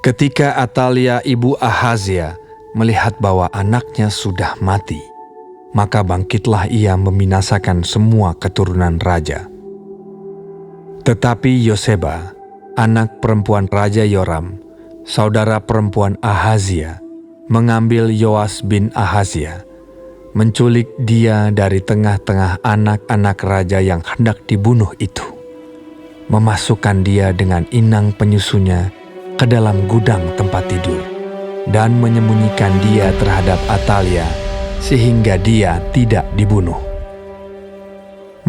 Ketika Atalia ibu Ahazia melihat bahwa anaknya sudah mati, maka bangkitlah ia membinasakan semua keturunan raja. Tetapi Yoseba, anak perempuan Raja Yoram, saudara perempuan Ahazia, mengambil Yoas bin Ahazia, menculik dia dari tengah-tengah anak-anak raja yang hendak dibunuh itu, memasukkan dia dengan inang penyusunya ke dalam gudang tempat tidur, dan menyembunyikan dia terhadap Atalia, sehingga dia tidak dibunuh.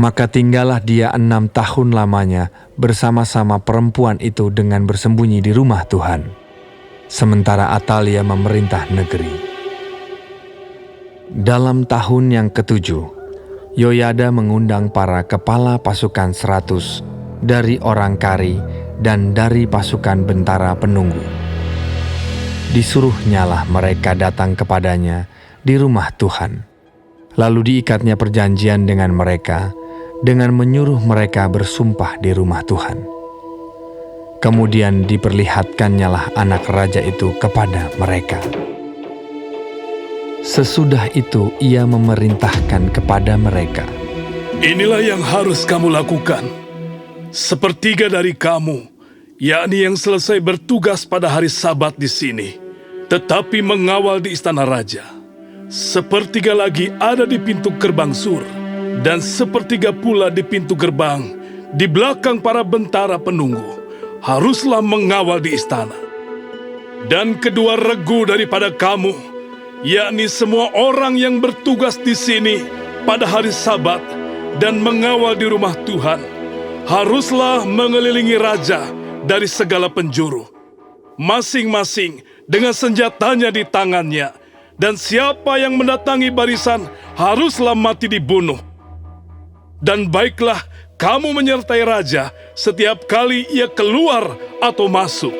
Maka tinggallah dia 6 tahun lamanya bersama-sama perempuan itu dengan bersembunyi di rumah Tuhan, sementara Atalia memerintah negeri. Dalam tahun yang ke-7, Yoyada mengundang para kepala pasukan 100 dari orang Kari dan dari pasukan bentara penunggu. Disuruhnyalah mereka datang kepadanya di rumah Tuhan. Lalu diikatnya perjanjian dengan mereka, dengan menyuruh mereka bersumpah di rumah Tuhan. Kemudian diperlihatkannyalah anak raja itu kepada mereka. Sesudah itu ia memerintahkan kepada mereka, "Inilah yang harus kamu lakukan. Sepertiga dari kamu, yakni yang selesai bertugas pada hari Sabat di sini, tetapi mengawal di istana raja. Sepertiga lagi ada di pintu gerbang sur, dan sepertiga pula di pintu gerbang di belakang para bentara penunggu, haruslah mengawal di istana. Dan kedua regu daripada kamu, yakni semua orang yang bertugas di sini pada hari Sabat dan mengawal di rumah Tuhan, haruslah mengelilingi raja dari segala penjuru, masing-masing dengan senjatanya di tangannya, dan siapa yang mendatangi barisan haruslah mati dibunuh. Dan baiklah kamu menyertai raja setiap kali ia keluar atau masuk."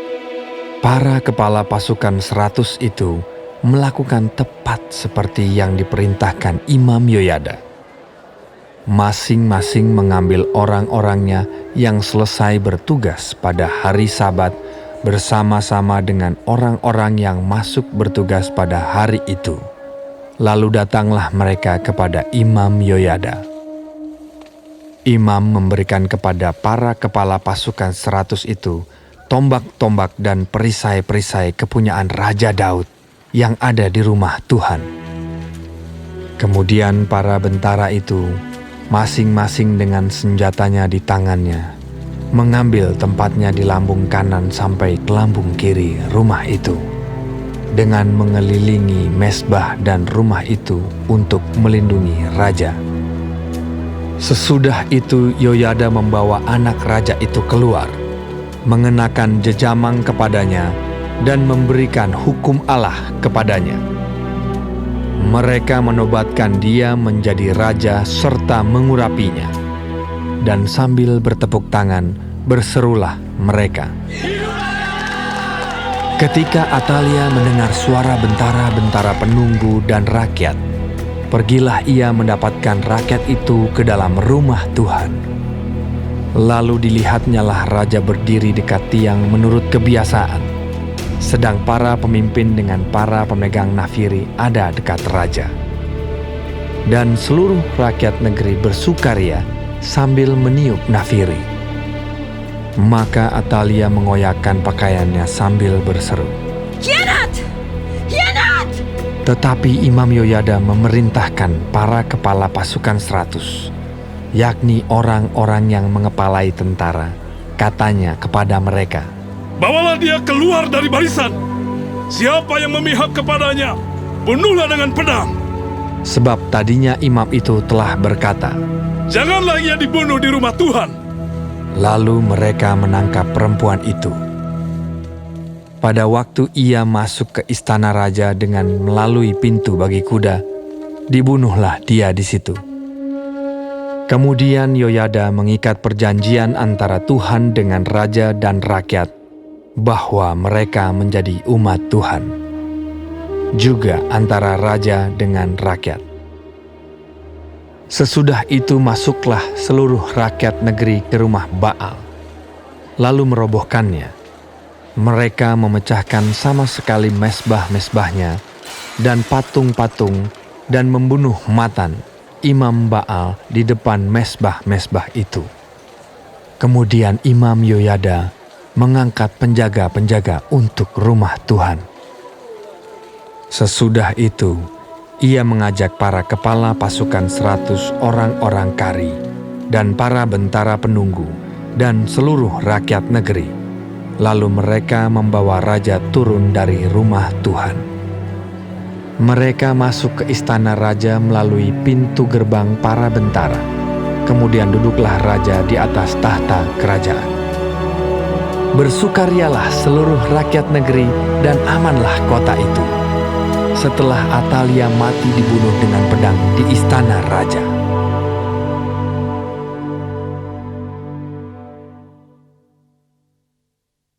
para kepala pasukan 100 itu melakukan tepat seperti yang diperintahkan Imam Yoyada. Masing-masing mengambil orang-orangnya yang selesai bertugas pada hari Sabat bersama-sama dengan orang-orang yang masuk bertugas pada hari itu. Lalu datanglah mereka kepada Imam Yoyada. Imam memberikan kepada para kepala pasukan 100 itu tombak-tombak dan perisai-perisai kepunyaan Raja Daud yang ada di rumah Tuhan. Kemudian para bentara itu, masing-masing dengan senjatanya di tangannya, mengambil tempatnya di lambung kanan sampai ke lambung kiri rumah itu, dengan mengelilingi mezbah dan rumah itu untuk melindungi raja. Sesudah itu Yoyada membawa anak raja itu keluar, mengenakan jejamang kepadanya dan memberikan hukum Allah kepadanya. Mereka menobatkan dia menjadi raja serta mengurapinya. Dan sambil bertepuk tangan, berserulah mereka. Ketika Atalia mendengar suara bentara-bentara penunggu dan rakyat, pergilah ia mendapatkan rakyat itu ke dalam rumah Tuhan. Lalu dilihatnyalah raja berdiri dekat tiang menurut kebiasaan, sedang para pemimpin dengan para pemegang nafiri ada dekat raja. Dan seluruh rakyat negeri bersukaria sambil meniup nafiri. Maka Atalia mengoyakkan pakaiannya sambil berseru, "Khianat! Khianat!" Tetapi Imam Yoyada memerintahkan para kepala pasukan 100, yakni orang-orang yang mengepalai tentara, katanya kepada mereka, "Bawalah dia keluar dari barisan. Siapa yang memihak kepadanya, bunuhlah dengan pedang." Sebab tadinya imam itu telah berkata, "Janganlah ia dibunuh di rumah Tuhan." Lalu mereka menangkap perempuan itu. Pada waktu ia masuk ke istana raja dengan melalui pintu bagi kuda, dibunuhlah dia di situ. Kemudian Yoyada mengikat perjanjian antara Tuhan dengan raja dan rakyat, bahwa mereka menjadi umat Tuhan, juga antara raja dengan rakyat. Sesudah itu masuklah seluruh rakyat negeri ke rumah Baal, lalu merobohkannya. Mereka memecahkan sama sekali mesbah-mesbahnya dan patung-patung dan membunuh Matan, imam Baal, di depan mesbah-mesbah itu. Kemudian Imam Yoyada mengangkat penjaga-penjaga untuk rumah Tuhan. Sesudah itu, ia mengajak para kepala pasukan 100 orang-orang kari dan para bentara penunggu dan seluruh rakyat negeri. Lalu mereka membawa raja turun dari rumah Tuhan. Mereka masuk ke istana raja melalui pintu gerbang para bentara. Kemudian duduklah raja di atas tahta kerajaan. Bersukarialah seluruh rakyat negeri dan amanlah kota itu. Setelah Atalia mati dibunuh dengan pedang di istana raja.